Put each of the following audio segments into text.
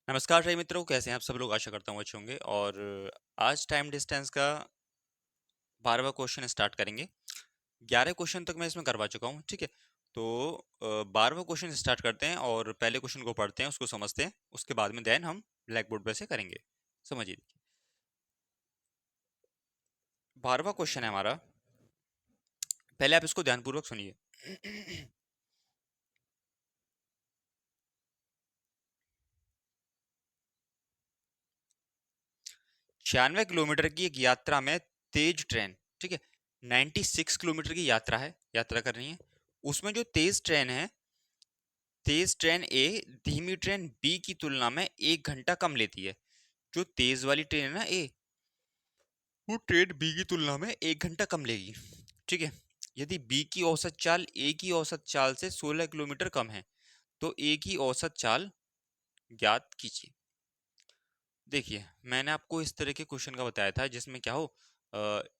नमस्कार सभी मित्रों, कैसे हैं आप सब लोग। आशा करता हूँ अच्छे होंगे। और आज टाइम डिस्टेंस का 12वां क्वेश्चन स्टार्ट करेंगे। 11 क्वेश्चन तक मैं इसमें करवा चुका हूँ, ठीक है। तो 12वां क्वेश्चन स्टार्ट करते हैं और पहले क्वेश्चन को पढ़ते हैं, उसको समझते हैं, उसके बाद में देन हम ब्लैक बोर्ड पे से करेंगे। समझिए, 12वां क्वेश्चन है हमारा। पहले आप इसको ध्यानपूर्वक सुनिए। 96 किलोमीटर की एक यात्रा में तेज ट्रेन, ठीक है, 96 किलोमीटर की यात्रा कर रही है। उसमें जो तेज ट्रेन ए धीमी ट्रेन बी की तुलना में 1 घंटा कम लेती है। जो तेज वाली ट्रेन है ना ए, वो ट्रेन बी की तुलना में 1 घंटा कम लेगी, ठीक है। यदि बी की औसत चाल ए की औसत चाल से 16 किलोमीटर कम है तो ए की औसत चाल ज्ञात कीजिए। देखिए, मैंने आपको इस तरह के क्वेश्चन का बताया था जिसमें क्या हो,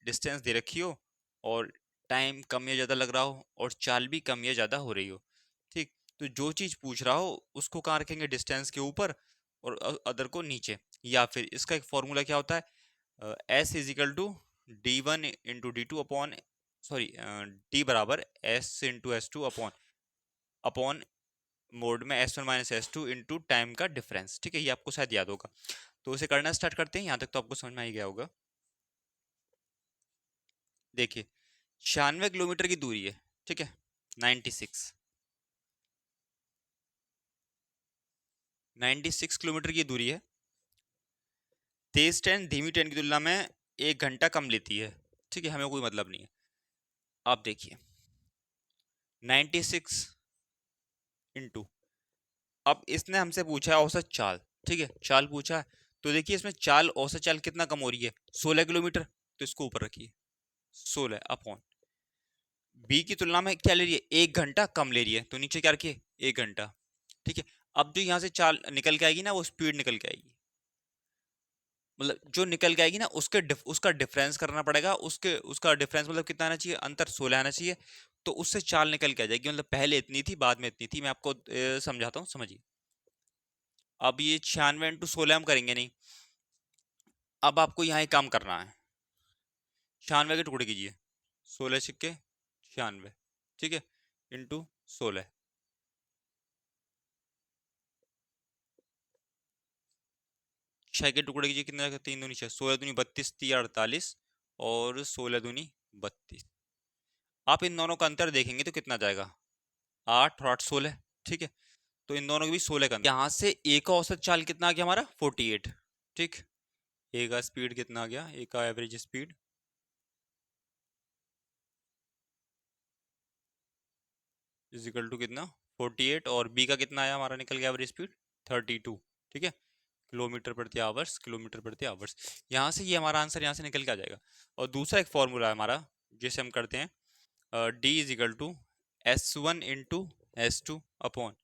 डिस्टेंस दे रखी हो और टाइम कम या ज़्यादा लग रहा हो और चाल भी कम या ज़्यादा हो रही हो, ठीक। तो जो चीज़ पूछ रहा हो उसको कहाँ रखेंगे, डिस्टेंस के ऊपर, और अदर को नीचे। या फिर इसका एक फॉर्मूला क्या होता है, S is equal to D1 × D2 upon, sorry, D बराबर S × S2 upon upon mod में S1 - S2 इंटू टाइम का डिफरेंस, ठीक है। ये आपको शायद याद होगा। तो उसे करना स्टार्ट करते हैं। यहाँ तक तो आपको समझ में आ ही गया होगा। देखिए, 96 किलोमीटर की दूरी है, ठीक है। 96 किलोमीटर की दूरी है। तेज ट्रेन धीमी ट्रेन की तुलना में 1 घंटा कम लेती है, ठीक है। हमें कोई मतलब नहीं है। आप देखिए, 96 इंटू, अब इसने हमसे पूछा है औसत चाल, ठीक है, चाल पूछा है। तो देखिए, इसमें चाल, औसत चाल कितना कम हो रही है, 16 किलोमीटर। तो इसको ऊपर रखिए, 16 अपॉन बी की तुलना में क्या ले रही है, 1 घंटा कम ले रही है, तो नीचे क्या रखिए, 1 घंटा, ठीक है। अब जो यहाँ से चाल निकल के आएगी ना, वो स्पीड निकल के आएगी, मतलब जो निकल के आएगी ना उसका डिफरेंस करना पड़ेगा। उसका डिफरेंस मतलब कितना आना चाहिए, अंतर 16 आना चाहिए। तो उससे चाल निकल के आ जाएगी, मतलब पहले इतनी थी बाद में इतनी थी। मैं आपको समझाता हूँ, समझिए। अब ये 96 × 16 हम करेंगे नहीं। अब आपको यहाँ एक काम करना है, 96 के टुकड़े कीजिए, 16 × 96, ठीक है, इंटू 16। 6 के टुकड़े कीजिए, कितना आएगा, 3 दूनी 6, 16 दूनी 32, 3 48, और 16 दूनी 32। आप इन दोनों का अंतर देखेंगे तो कितना जाएगा, 8 और 8 16, ठीक है। तो इन दोनों के भी 16 का अंतर। यहाँ से ए का औसत चाल कितना आ गया हमारा, 48, ठीक। ए का स्पीड कितना आ गया, ए का average speed is equal to कितना, 48, और बी का कितना आया हमारा, निकल गया एवरेज स्पीड 32, ठीक है। किलोमीटर प्रति आवर्स। यहाँ से ये हमारा आंसर यहाँ से निकल के आ जाएगा। और दूसरा एक फॉर्मूला है हमारा, जिसे हम करते हैं, D is equal to S1 × S2 upon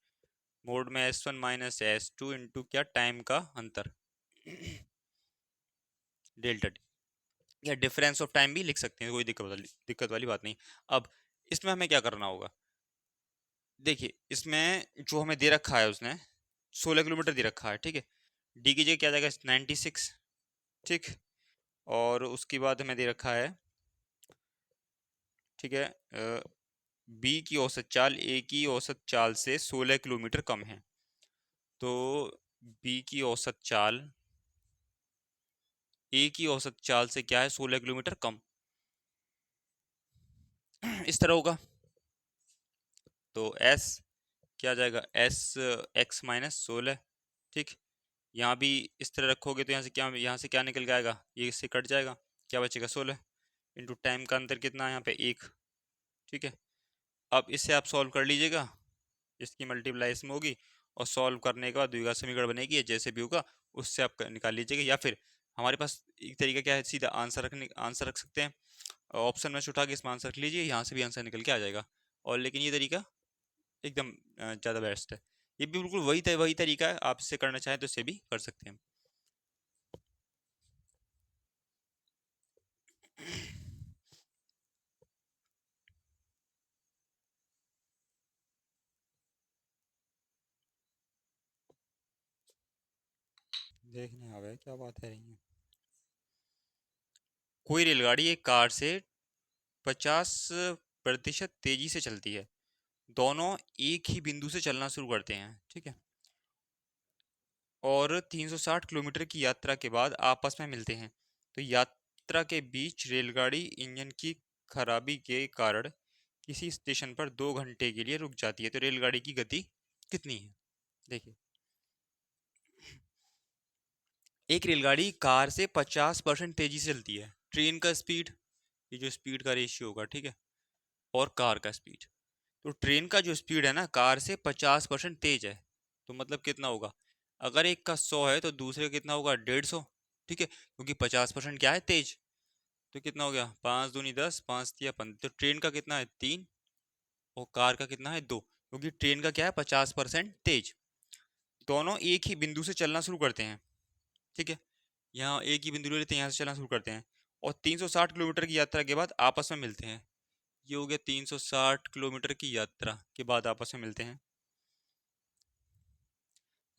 mod में S1 - S2 इंटू क्या, टाइम का अंतर, डेल्टा टी, या डिफरेंस ऑफ टाइम भी लिख सकते हैं, कोई दिक्कत वाली बात नहीं। अब इसमें हमें क्या करना होगा, देखिए, इसमें जो हमें दे रखा है उसने 16 किलोमीटर दे रखा है, ठीक है। डी की जगह क्या जाएगा, 96, ठीक। और उसके बाद हमें दे रखा है, ठीक है, बी की औसत चाल ए की औसत चाल से 16 किलोमीटर कम है। तो बी की औसत चाल ए की औसत चाल से क्या है, 16 किलोमीटर कम। इस तरह होगा। तो एस क्या जाएगा, S x - 16, ठीक। यहाँ भी इस तरह रखोगे तो यहाँ से क्या निकल के आएगा, ये इससे कट जाएगा, क्या बचेगा, 16 इंटू टाइम का अंतर कितना है यहाँ पे, 1, ठीक है। अब इसे आप सॉल्व कर लीजिएगा, इसकी मल्टीप्लाई इसमें होगी, और सॉल्व करने के बाद द्विघात समीकरण बनेगी, या जैसे भी होगा उससे आप निकाल लीजिएगा। या फिर हमारे पास एक तरीका क्या है, सीधा आंसर रख सकते हैं, ऑप्शन में से उठा के इसमें आंसर रख लीजिए, यहाँ से भी आंसर निकल के आ जाएगा। और लेकिन ये तरीका एकदम ज़्यादा बेस्ट है। ये भी बिल्कुल वही तरीका है, आप इससे करना चाहें तो इससे भी कर सकते हैं। देखने आ गए क्या बात है रही है। कोई रेलगाड़ी एक कार से 50% तेजी से चलती है। दोनों एक ही बिंदु से चलना शुरू करते हैं, ठीक है, और 360 किलोमीटर की यात्रा के बाद आपस में मिलते हैं। तो यात्रा के बीच रेलगाड़ी इंजन की खराबी के कारण किसी स्टेशन पर 2 घंटे के लिए रुक जाती है। तो रेलगाड़ी की गति कितनी है? देखिए, एक रेलगाड़ी कार से 50% तेजी से चलती है। ट्रेन का स्पीड, ये जो स्पीड का रेशियो होगा, ठीक है, और कार का स्पीड। तो ट्रेन का जो स्पीड है ना, कार से 50% तेज है। तो मतलब कितना होगा? अगर एक का 100 है तो दूसरे का कितना होगा? 150, ठीक है, क्योंकि 50% क्या है? तेज। तो कितना हो गया? 5 दूनी 10, 5 तिया 15। तो ट्रेन का कितना है? 3। और कार का कितना है? 2, क्योंकि ट्रेन का क्या है? 50% तेज। दोनों एक ही बिंदु से चलना शुरू करते हैं, ठीक है, यहाँ एक ही बिंदु ले लेते हैं, यहाँ से चलना शुरू करते हैं, और 360 किलोमीटर की यात्रा के बाद आपस में मिलते हैं। ये हो गया 360 किलोमीटर की यात्रा के बाद आपस में मिलते हैं।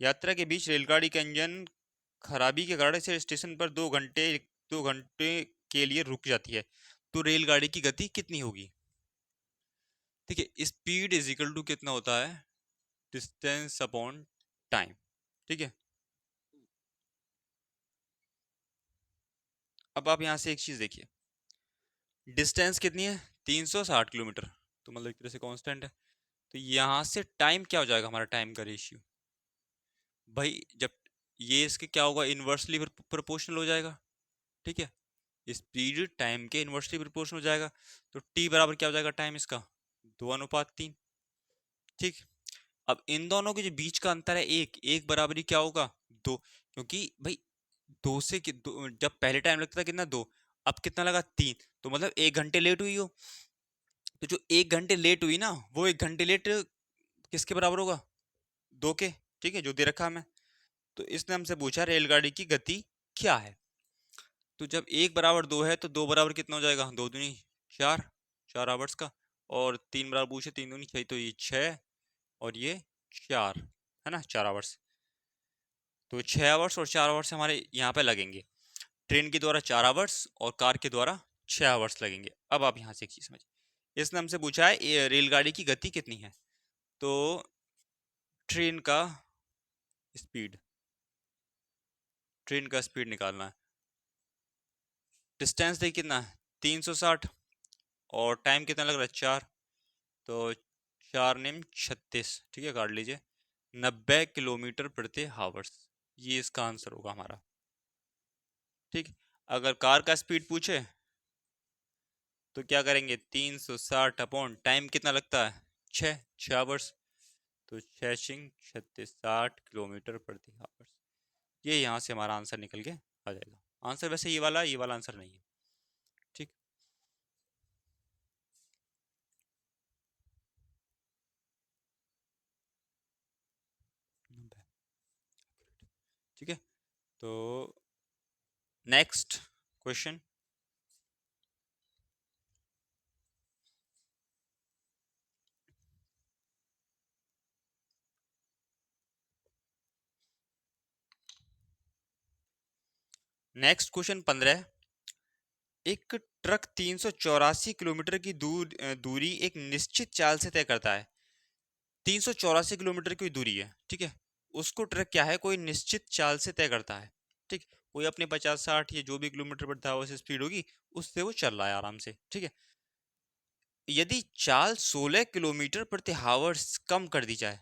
यात्रा के बीच रेलगाड़ी का इंजन खराबी के कारण से स्टेशन पर 2 घंटे के लिए रुक जाती है। तो रेलगाड़ी की गति कितनी होगी? ठीक है, स्पीड इज इक्वल टू कितना होता है? डिस्टेंस अपॉन टाइम, ठीक है। अब आप यहाँ से एक चीज देखिए, डिस्टेंस कितनी है? 360 किलोमीटर। तो मतलब एक तरह से कांस्टेंट है। तो यहाँ से टाइम क्या हो जाएगा हमारा? टाइम का रेशियो, भाई जब ये इसके क्या होगा? इन्वर्सली प्रोपोर्शनल हो जाएगा, ठीक है। स्पीड टाइम के इन्वर्सली प्रोपोर्शनल हो जाएगा। तो टी बराबर क्या हो जाएगा? टाइम इसका 2:3, ठीक। अब इन दोनों के जो बीच का अंतर है एक एक बराबरी क्या होगा? 2, क्योंकि भाई जब पहले टाइम लगता था कितना? 2। अब कितना लगा? 3। तो मतलब 1 घंटे लेट हुई हो। तो जो 1 घंटे लेट हुई ना, वो 1 घंटे लेट किसके बराबर होगा? 2 के, ठीक है, जो दे रखा हमें। तो इसने हमसे पूछा रेलगाड़ी की गति क्या है। तो जब 1 बराबर 2 है तो 2 बराबर कितना हो जाएगा? 2 दूनी 4, 4 आवर्स का। और 3 बराबर पूछे, 3 दूनी 6, तो ये 6 और ये 4, है ना, 4 आवर्स। तो 6 आवर्स और 4 आवर्स हमारे यहाँ पे लगेंगे। ट्रेन के द्वारा 4 आवर्स और कार के द्वारा 6 आवर्स लगेंगे। अब आप यहाँ से एक चीज समझिए, इसने हमसे पूछा है रेलगाड़ी की गति कितनी है। तो ट्रेन का स्पीड, ट्रेन का स्पीड निकालना है। डिस्टेंस देखिए कितना है? 360। और टाइम कितना लग रहा है? 4। तो 4 नेम 36, ठीक है, काट लीजिए। 90 किलोमीटर प्रति हावर्स, ये इसका आंसर होगा हमारा, ठीक। अगर कार का स्पीड पूछे तो क्या करेंगे? 360 अपॉन टाइम कितना लगता है? 6 आवर्स। तो 6×6 = 60 किलोमीटर प्रति हावर्स। ये यहाँ से हमारा आंसर निकल के आ जाएगा। आंसर वैसे ये वाला आंसर नहीं है, ठीक। ठीक है, तो नेक्स्ट क्वेश्चन। Next question 15। एक ट्रक 384 किलोमीटर की दूरी एक निश्चित चाल से तय करता है। 384 किलोमीटर की दूरी है, ठीक है, उसको ट्रक क्या है? कोई निश्चित चाल से तय करता है, ठीक। कोई अपने 50 60 या जो भी किलोमीटर प्रति आवर से स्पीड होगी उससे वो चल रहा है आराम से, ठीक है। यदि चाल 16 किलोमीटर प्रति आवर्स कम कर दी जाए,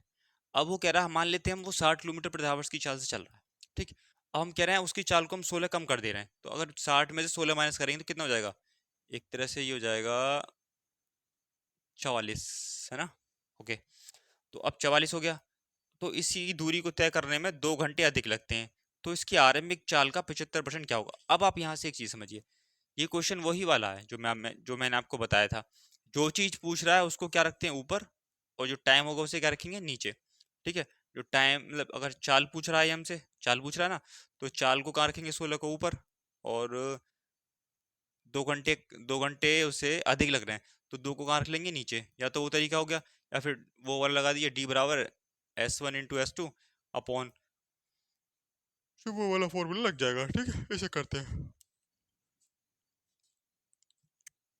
अब वो कह रहा है, मान लेते हैं हम वो 60 किलोमीटर प्रति आवर्स की चाल से चल रहा है, ठीक। अब हम कह रहे हैं उसकी चाल को हम 16 कम कर दे रहे हैं, तो अगर 60 में से 16 माइनस करेंगे तो कितना हो जाएगा? एक तरह से ये हो जाएगा 44, है ना। ओके, तो अब 44 हो गया। तो इसी दूरी को तय करने में 2 घंटे अधिक लगते हैं। तो इसकी आरंभिक चाल का 75% क्या होगा? अब आप यहाँ से एक चीज समझिए, ये क्वेश्चन वही वाला है जो मैंने आपको बताया था। जो चीज पूछ रहा है उसको क्या रखते हैं? ऊपर। और जो टाइम होगा उसे क्या रखेंगे? नीचे, ठीक है। जो टाइम मतलब अगर चाल पूछ रहा है, हमसे चाल पूछ रहा है ना, तो चाल को कहाँ रखेंगे? 16 को ऊपर। और 2 घंटे, 2 घंटे उसे अधिक लग रहे हैं, तो 2 को कहाँ रख लेंगे? नीचे। या तो वो तरीका हो गया, या फिर वो वाला लगा दिए, डी बराबर S1 × S2 अपॉन फिर वो वाला फॉर्मूला लग जाएगा। ठीक है, ऐसे करते हैं।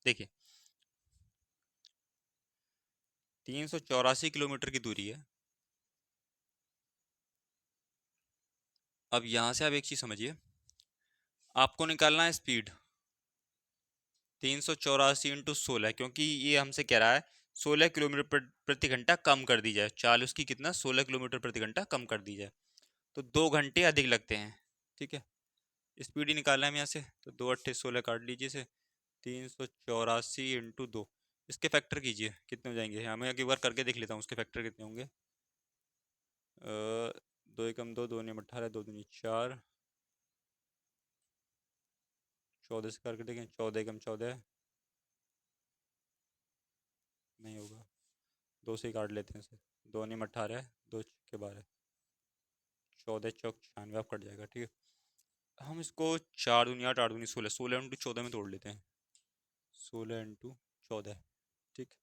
देखिए, 384 किलोमीटर की दूरी है। अब यहां से आप एक चीज समझिए, आपको निकालना है स्पीड। 384 × 16, क्योंकि ये हमसे कह रहा है 16 किलोमीटर प्रति घंटा कम कर दी जाए, चाल उसकी कितना 16 किलोमीटर प्रति घंटा कम कर दी जाए, तो 2 घंटे अधिक लगते हैं। ठीक है, स्पीड ही निकालना है यहाँ से, तो 2 × 8 = 16, काट लीजिए इसे। 384 × 2, इसके फैक्टर कीजिए कितने हो जाएंगे। यहाँ मैं एक बार करके देख लेता हूँ उसके फैक्टर कितने होंगे। 2 × 2 = 2, 2 × 18, 2 दूनी 4, 14 से करके देखें, 14 × 14 नहीं होगा, 2 से ही काट लेते हैं इसे। 2 × 18, 2 × 12, 14 चौक 96, आप कट जाएगा। ठीक है, हम इसको 4 दूनी 8, 8 दूनी 16, 16 × 14 में तोड़ लेते हैं। 16 × 14, ठीक।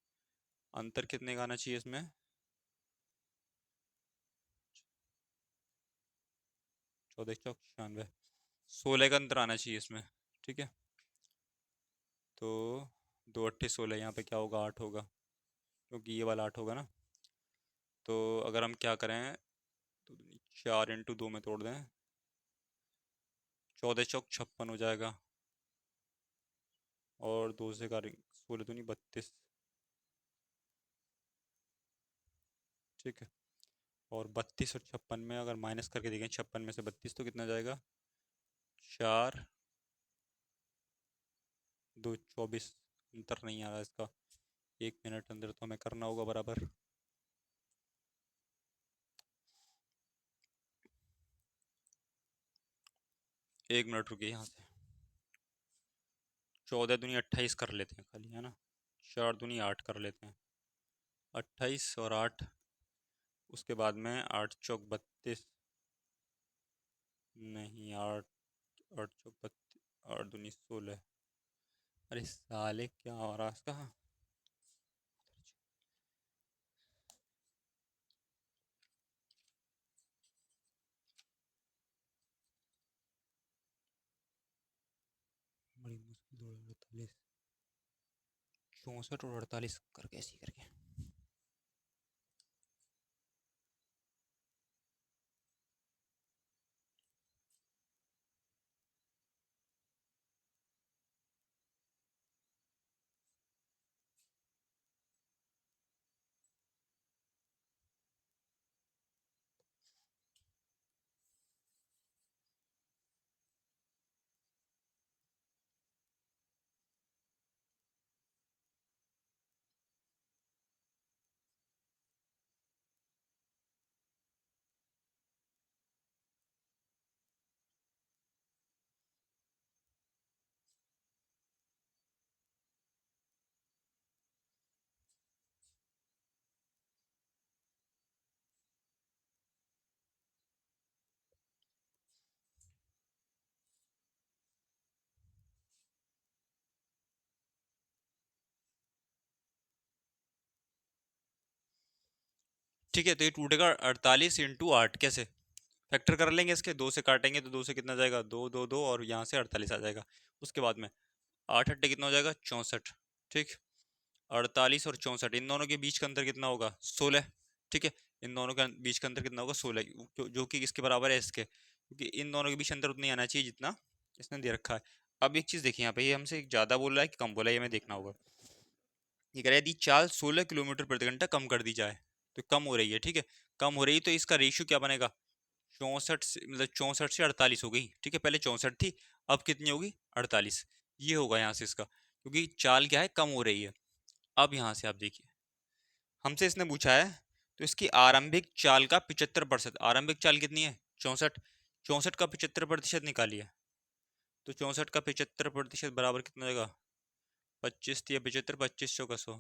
अंतर कितने का आना चाहिए इसमें, 14 चौक 96, 16 का अंतर आना चाहिए इसमें। ठीक है, तो 2 × 8 = 16, यहाँ पे क्या होगा 8 होगा, क्योंकि ये वाला 8 होगा ना। तो अगर हम क्या करें, तो 4 × 2 में तोड़ दें, 14 चौक 56 हो जाएगा, और 2 से कर 16 दूनी 32। ठीक है, और 32 और 56 में अगर माइनस करके देखें, 56 में से 32, तो कितना जाएगा 4, 2 24। अंतर नहीं आ रहा इसका, 1 मिनट अंदर तो हमें करना होगा बराबर। एक मिनट रुकिए, यहाँ से 14 दूनी 28 कर लेते हैं खाली, है ना। 4 दूनी 8 कर लेते हैं, 28 और 8, उसके बाद में 8 चौक 32, नहीं 8, 8 चौक 32, 8 दूनी 16। अरे साले क्या हो रहा है इसका। बड़ी मुश्किल हो रहा है, 48, 64 और 48 करके ऐसे ही करके। ठीक है, तो ये टूटेगा 48 × 8, कैसे फैक्टर कर लेंगे इसके, 2 से काटेंगे तो 2 से कितना जाएगा, 2 2 2, और यहाँ से 48 आ जाएगा। उसके बाद में 8 8 कितना हो जाएगा 64। ठीक, 48 और 64, इन दोनों के बीच का अंतर कितना होगा 16। ठीक है, इन दोनों के बीच का अंतर कितना होगा 16, जो कि किसके बराबर है इसके, क्योंकि इन दोनों के बीच अंतर उतना ही आना चाहिए जितना इसने दे रखा है। अब एक चीज देखिए, यहाँ पे ये हमसे ज्यादा बोल रहा है कि कम बोला है, ये हमें देखना होगा। ये कह रहा है यदि चाल 16 किलोमीटर प्रति घंटा कम कर दी जाए, तो कम हो रही है। ठीक है, कम हो रही है, तो इसका रेशियो क्या बनेगा, 64 से, मतलब 64 से 48 हो गई। ठीक है, पहले 64 थी, अब कितनी होगी 48, ये होगा यहाँ से इसका, क्योंकि चाल क्या है कम हो रही है। अब यहाँ से आप देखिए, हमसे इसने पूछा है, तो इसकी आरंभिक चाल का 75%, आरंभिक चाल कितनी है 64, 64 का 75% निकालिए, तो 64 का 75% बराबर कितना होगा 25 थी या 75, 25 का 100,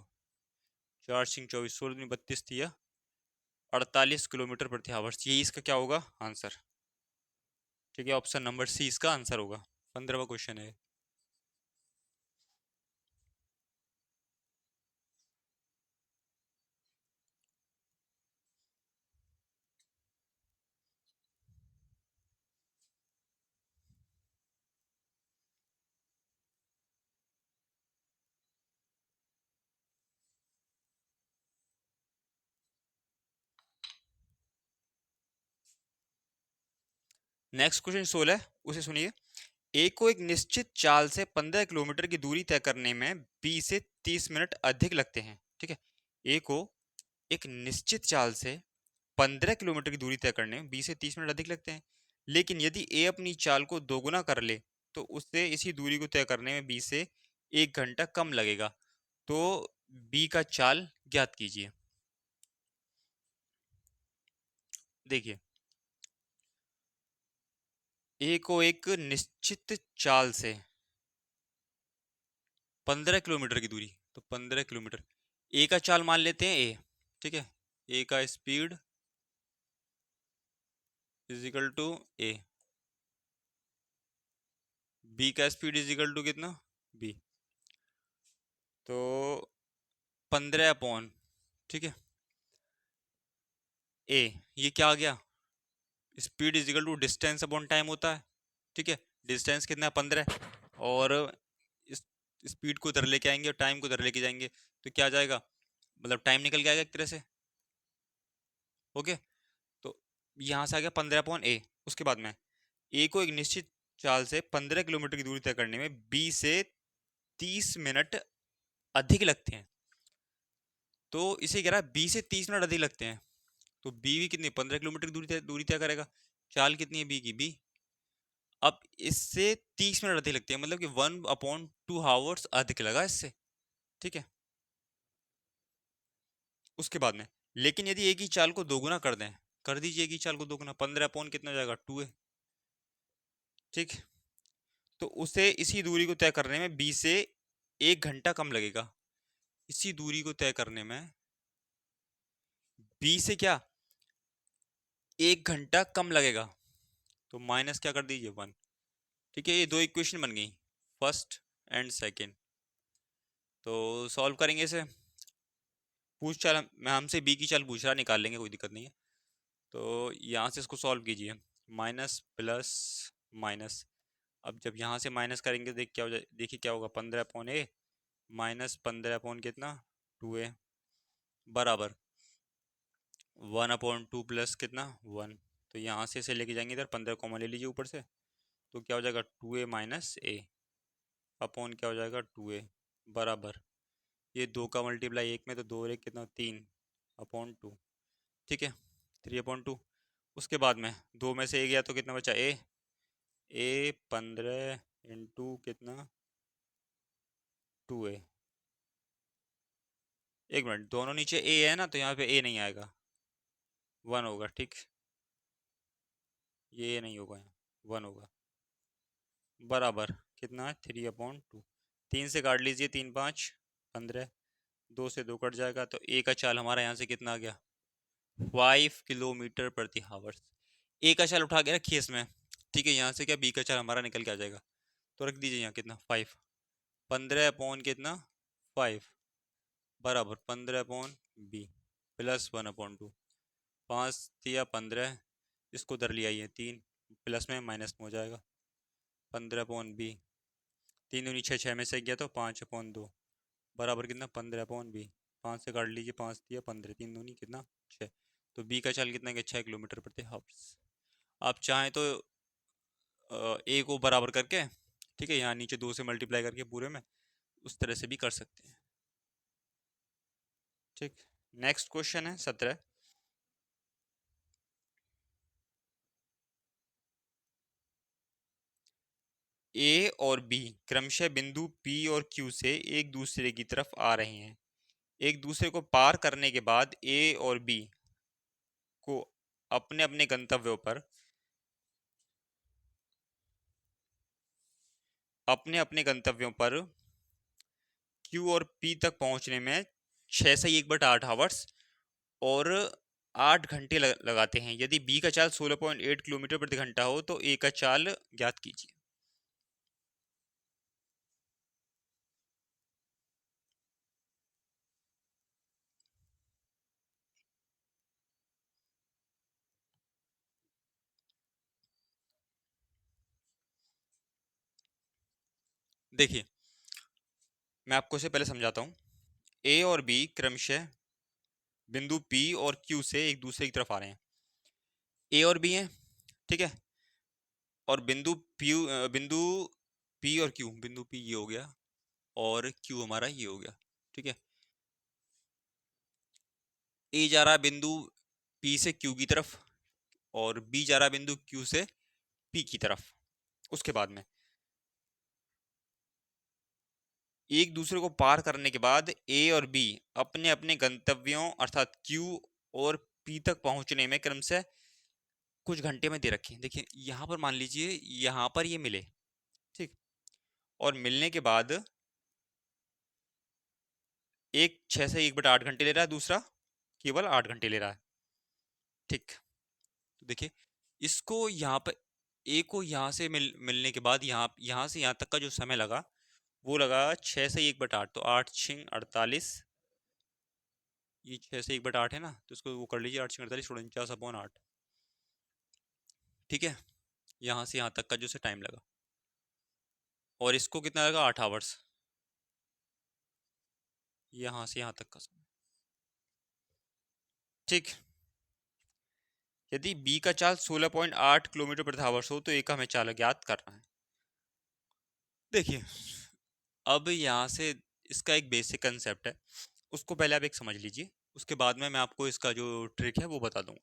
4 सिंह 24, 16 दूनी 32 थी या 48 किलोमीटर प्रति आवर्स, यही इसका क्या होगा आंसर। ठीक है, ऑप्शन नंबर सी इसका आंसर होगा। 15वां क्वेश्चन है। नेक्स्ट क्वेश्चन 16 है, उसे सुनिए। ए को एक निश्चित चाल से 15 किलोमीटर की दूरी तय करने में बी से 30 मिनट अधिक लगते हैं। ठीक है, ए को एक निश्चित चाल से 15 किलोमीटर की दूरी तय करने में 20 से 30 मिनट अधिक लगते हैं, लेकिन यदि ए अपनी चाल को दोगुना कर ले तो उससे इसी दूरी को तय करने में बी से 1 घंटा कम लगेगा। तो बी का चाल ज्ञात कीजिए। देखिए, ए को एक निश्चित चाल से 15 किलोमीटर की दूरी, तो 15 किलोमीटर, ए का चाल मान लेते हैं ए। ठीक है, ए का speed is equal to A, B का स्पीड इज इक्वल टू कितना, बी। तो 15 अपॉन, ठीक है, ए, ये क्या आ गया, speed is equal to distance upon time होता है। ठीक है, डिस्टेंस कितना है, 15, और इस स्पीड को उधर लेके आएंगे और टाइम को उधर लेके जाएंगे, तो क्या आ जाएगा, मतलब टाइम निकल के आएगा एक तरह से। ओके, तो यहाँ से आ गया 15 अपॉन ए। उसके बाद में ए को एक निश्चित चाल से 15 किलोमीटर की दूरी तय करने में बी से 30 मिनट अधिक लगते हैं। तो इसे कह रहा है बी से 30 मिनट अधिक लगते हैं, तो बी भी कितनी, 15 किलोमीटर की दूरी तय करेगा। चाल कितनी है बी की, बी। अब इससे 30 मिनट अधिक लगते हैं, मतलब कि 1/2 आवर्स अधिक लगा इससे। ठीक है, उसके बाद में, लेकिन यदि एक ही चाल को दोगुना कर दें, कर दीजिए एक ही चाल को दोगुना, 15 अपॉन कितना हो जाएगा, 2a। ठीक, तो उसे इसी दूरी को तय करने में बी से 1 घंटा कम लगेगा। इसी दूरी को तय करने में बी से क्या, 1 घंटा कम लगेगा, तो माइनस क्या कर दीजिए, 1। ठीक है, ये दो इक्वेशन बन गई, फर्स्ट एंड सेकेंड। तो सॉल्व करेंगे इसे। पूछ चाल मैं हमसे बी की चाल पूछ रहा, निकाल लेंगे, कोई दिक्कत नहीं है। तो यहाँ से इसको सॉल्व कीजिए, माइनस प्लस माइनस। अब जब यहाँ से माइनस करेंगे देख क्या हो जाए, देखिए क्या होगा, 15 अपॉन ए माइनस 15 अपॉन कितना, 2a, बराबर 1/2 प्लस कितना, 1। तो यहाँ से इसे लेके जाएंगे इधर, 15 कॉमन ले लीजिए ऊपर से, तो क्या हो जाएगा, 2a - a अपॉन क्या हो जाएगा, 2a, बराबर ये 2 का मल्टीप्लाई 1 में, तो 2 और 1 कितना, 3/2। ठीक है, 3/2। उसके बाद में 2 में से 1 गया तो कितना बचा, ए 15 इंटू कितना, 2a। एक मिनट, दोनों नीचे ए है ना, तो यहाँ पे ए नहीं आएगा, 1 होगा। ठीक, ये नहीं होगा, यहाँ 1 होगा, बराबर कितना है, 3/2। 3 से काट लीजिए, 3×5 = 15, 2 से 2 कट जाएगा, तो ए का चाल हमारा यहाँ से कितना आ गया, 5 किलोमीटर प्रति आवर्स। ए का चाल उठा के रखिए इसमें। ठीक है, यहाँ से क्या बी का चाल हमारा निकल के आ जाएगा, तो रख दीजिए यहाँ कितना, 5। 15 अपॉन कितना, 5, बराबर 15 अपॉन बी प्लस 1/2। 5 × 15, इसको उधर ले आइए, 3 प्लस में माइनस में हो जाएगा, 15 अपॉन बी, 3 दूनी 6, 6 में से गया तो 5/2, बराबर कितना, 15 अपॉन बी। 5 से काट लीजिए, 5×3 = 15, 3 दूनी कितना, 6। तो बी का चाल कितना गया, 6 किलोमीटर प्रति आवर्स। आप चाहें तो ए को बराबर करके, ठीक है, यहाँ नीचे 2 से मल्टीप्लाई करके पूरे में, उस तरह से भी कर सकते हैं। ठीक, नेक्स्ट क्वेश्चन है 17। ए और बी क्रमशः बिंदु पी और क्यू से एक दूसरे की तरफ आ रहे हैं। एक दूसरे को पार करने के बाद ए और बी को अपने अपने गंतव्यों पर क्यू और पी तक पहुंचने में 6 से 1/8 आवर्स और 8 घंटे लगाते हैं। यदि बी का चाल 16.8 किलोमीटर प्रति घंटा हो तो ए का चाल ज्ञात कीजिए। देखिए, मैं आपको इसे पहले समझाता हूँ। ए और बी क्रमशः बिंदु पी और क्यू से एक दूसरे की तरफ आ रहे हैं। ए और बी हैं, ठीक है, और बिंदु पी और क्यू, बिंदु पी ये हो गया और क्यू हमारा ये हो गया। ठीक है, ए जा रहा है बिंदु पी से क्यू की तरफ और बी जा रहा है बिंदु क्यू से पी की तरफ। उसके बाद में एक दूसरे को पार करने के बाद ए और बी अपने अपने गंतव्यों अर्थात क्यू और पी तक पहुंचने में क्रम से कुछ घंटे में दे रखे। देखिए यहां पर मान लीजिए यहां पर ये मिले, ठीक, और मिलने के बाद एक 6 से 1/8 घंटे ले रहा है, दूसरा केवल 8 घंटे ले रहा है। ठीक, तो देखिए इसको यहाँ पर ए को यहाँ से मिलने के बाद यहाँ से यहाँ तक का जो समय लगा वो लगा 6 से 1/8, तो 8×6 = 48। ये 6 से 1/8 है ना, तो इसको वो कर लीजिए, 8×6 = 48, 49/8। ठीक है, यहाँ से यहाँ तक का जो से टाइम लगा, और इसको कितना लगा 8 आवर्स, यहाँ से यहाँ तक का समय। ठीक, यदि बी का चाल 16.8 किलोमीटर प्रति आवर्स हो तो ए का हमें चाल ज्ञात करना है। देखिए अब यहाँ से इसका एक बेसिक कंसेप्ट है, उसको पहले आप एक समझ लीजिए, उसके बाद में मैं आपको इसका जो ट्रिक है वो बता दूंगा।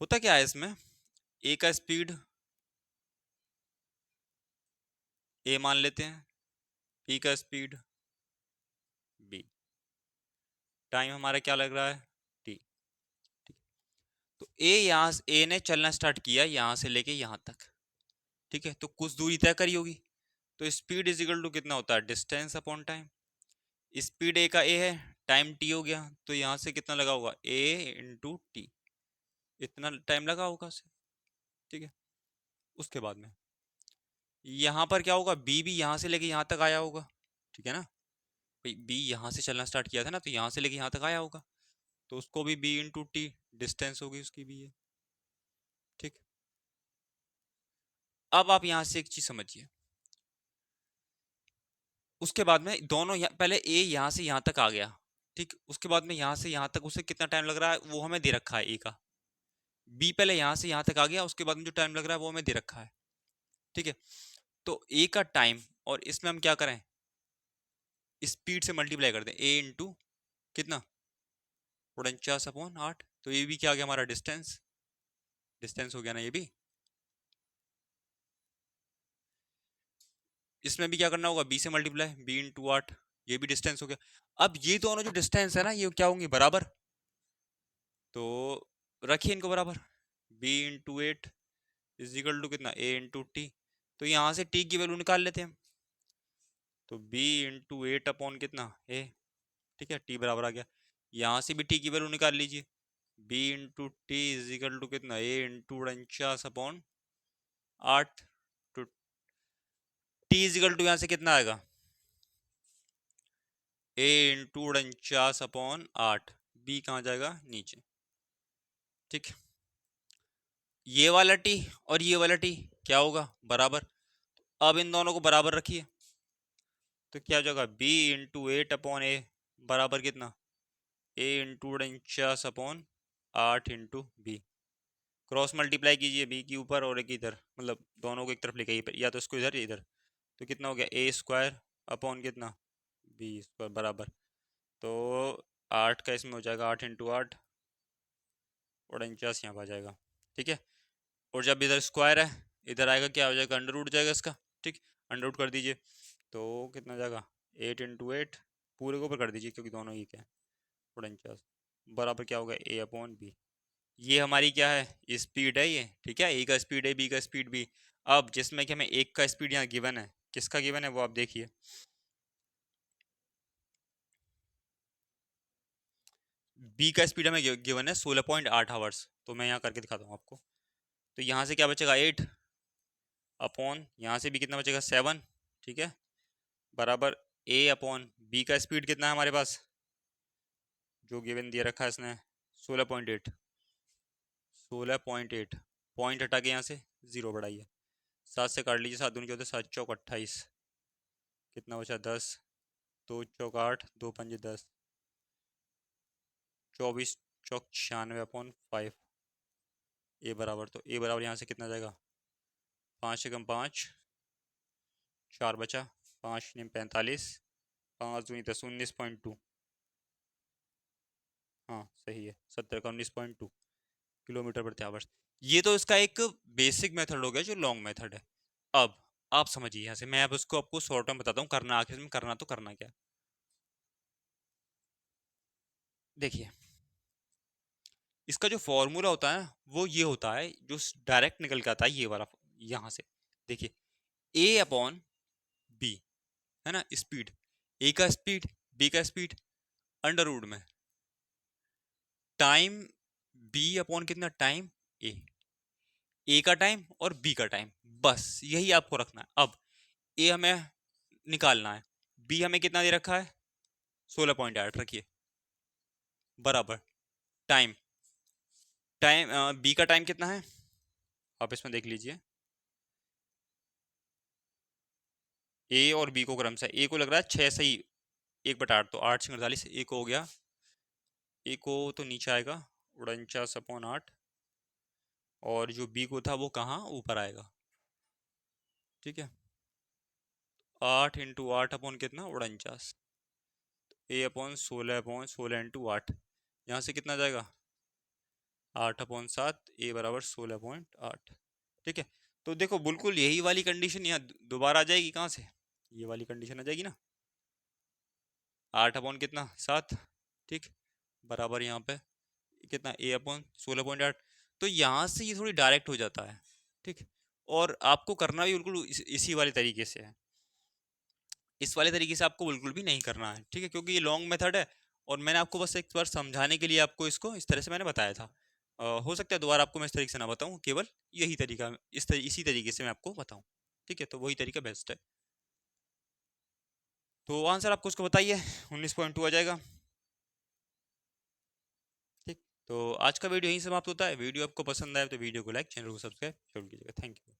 होता क्या है इसमें, ए का स्पीड ए मान लेते हैं, बी का स्पीड बी, टाइम हमारा क्या लग रहा है टी। ठीक, तो ए ने चलना स्टार्ट किया यहाँ से लेके यहाँ तक। ठीक है, तो कुछ दूरी तय करी होगी, तो स्पीड इज इक्वल टू कितना होता है डिस्टेंस अपॉन टाइम। स्पीड ए का ए है, टाइम टी हो गया, तो यहाँ से कितना लगा होगा ए इंटू टी, इतना टाइम लगा होगा उसे। ठीक है, उसके बाद में यहाँ पर क्या होगा, बी भी यहाँ से लेके यहाँ तक आया होगा। ठीक है ना भाई, बी यहाँ से चलना स्टार्ट किया था ना, तो यहाँ से लेके यहाँ तक आया होगा, तो उसको भी बी इंटू टी डिस्टेंस होगी उसकी भी है। ठीक, अब आप यहाँ से एक चीज समझिए, उसके बाद में दोनों पहले ए यहाँ से यहाँ तक आ गया। ठीक, उसके बाद में यहाँ से यहाँ तक उसे कितना टाइम लग रहा है वो हमें दे रखा है ए का। बी पहले यहाँ से यहाँ तक आ गया, उसके बाद में जो टाइम लग रहा है वो हमें दे रखा है। ठीक है, तो ए का टाइम और इसमें हम क्या करें, स्पीड से मल्टीप्लाई कर दें, ए इंटू कितना 49/8, तो ये भी क्या आ गया हमारा डिस्टेंस, डिस्टेंस हो गया ना ये भी। इसमें भी क्या करना होगा, बी से मल्टीप्लाई, बी इंटू 8, ये भी डिस्टेंस हो गया। अब ये दोनों जो डिस्टेंस है ना ये क्या होंगे बराबर, तो रखिए इनको बराबर, B into 8 is equal to कितना ए इंटू टी, तो यहाँ से टी की वैल्यू निकाल लेते हैं हम, तो बी इंटू 8 अपॉन कितना ए। ठीक है, टी बराबर आ गया, यहाँ से भी टी की वैल्यू निकाल लीजिए, B into T is equal to कितना ए इंटू 49/8, तो टी इज इक्वल टू यहाँ से कितना आएगा ए इंटू 49/8, बी कहाँ जाएगा नीचे। ठीक, ये वाला टी और ये वाला टी क्या होगा बराबर, अब इन दोनों को बराबर रखिए, तो क्या हो जाएगा बी इंटू 8/a बराबर कितना A into 49/8 into B. Cross multiply कीजिए बी के ऊपर और एक इधर, मतलब दोनों को एक तरफ लेके या तो इसको इधर या इधर, तो कितना हो गया ए स्क्वायर अपॉन कितना बी स्क्वायर बराबर, तो 8 का इसमें हो जाएगा 8 इंटू 8, 49 यहाँ पर आ जाएगा। ठीक है, और जब इधर स्क्वायर है इधर आएगा क्या हो जाएगा अंडर रूट जाएगा इसका। ठीक, अंडर रूट कर दीजिए, तो कितना हो जाएगा 8 इंटू 8, पूरे के ऊपर कर दीजिए क्योंकि दोनों एक है, 49 बराबर क्या होगा ए अपॉन बी। ये हमारी क्या है स्पीड है ये। ठीक है, ए का स्पीड है, बी का स्पीड बी। अब जिसमें कि हमें एक का स्पीड यहाँ गिवन है, किसका गिवन है वो आप देखिए, बी का स्पीड हमें गिवन है 16.8 आवर्स, तो मैं यहाँ करके दिखाता हूँ आपको। तो यहाँ से क्या बचेगा 8 अपॉन यहाँ से भी कितना बचेगा 7। ठीक है, बराबर ए अपॉन बी का स्पीड कितना है हमारे पास जो गिवन दिया रखा है इसने 16.8, 16.8, पॉइंट हटा के यहाँ से जीरो बढ़ाइए, 7 से काट लीजिए, 7 दूनी 14, 7 चौक 28, कितना बचा 10, 2 चौक 8, 2 पंजे 10, 24 चौक 96/5, ए बराबर, तो ए बराबर यहाँ से कितना जाएगा, 5 से कम 5, 4 बचा, 5 ने 45, 5 दूनी 10, 19.2। हाँ सही है, 70 का 19.2 किलोमीटर प्रति आवर्स। ये तो इसका एक बेसिक मेथड हो गया जो लॉन्ग मेथड है। अब आप समझिए यहाँ से, मैं अब उसको आपको शॉर्ट में बताता हूँ, करना आखिर में करना तो करना क्या। देखिए इसका जो फॉर्मूला होता है वो ये होता है, जो डायरेक्ट निकल के आता है ये वाला, यहाँ से देखिए, ए अपॉन बी, है ना, स्पीड, ए का स्पीड, बी का स्पीड, अंडर रूट में टाइम बी अपॉन कितना, टाइम ए, ए का टाइम और बी का टाइम, बस यही आपको रखना है। अब ए हमें निकालना है, बी हमें कितना दे रखा है, 16.8 रखिए, बराबर टाइम, टाइम बी का टाइम कितना है, आप इसमें देख लीजिए, ए और बी को क्रम से, ए को लग रहा है 6 सही, 1/8, तो 8 से 48, ए को हो गया, ए को तो नीचे आएगा 49/8, और जो बी को था वो कहाँ ऊपर आएगा, ठीक है, 8 × 8 अपॉन कितना, 49, ए अपॉन 16 इंटू 8, यहाँ से कितना जाएगा, 8/7, ए बराबर 16.8, ठीक है। तो देखो बिल्कुल यही वाली कंडीशन यहाँ दोबारा आ जाएगी, कहाँ से, ये वाली कंडीशन आ जाएगी ना, 8/कितना 7, ठीक, बराबर यहाँ पे कितना, A/16.8, तो यहाँ से ये थोड़ी डायरेक्ट हो जाता है, ठीक। और आपको करना भी बिल्कुल इसी वाले तरीके से है, इस वाले तरीके से आपको बिल्कुल भी नहीं करना है, ठीक है, क्योंकि ये लॉन्ग मेथड है, और मैंने आपको बस एक बार समझाने के लिए आपको इसको इस तरह से मैंने बताया था। हो सकता है दोबारा आपको मैं इस तरीके से ना बताऊं, केवल यही तरीका, इसी तरीके से मैं आपको बताऊं, ठीक है, तो वही तरीका बेस्ट है। तो आंसर आपको उसको बताइए, 19.2 आ जाएगा, ठीक। तो आज का वीडियो यहीं समाप्त होता है, वीडियो आपको पसंद आए तो वीडियो को लाइक, चैनल को सब्सक्राइब जरूर कीजिएगा, थैंक यू।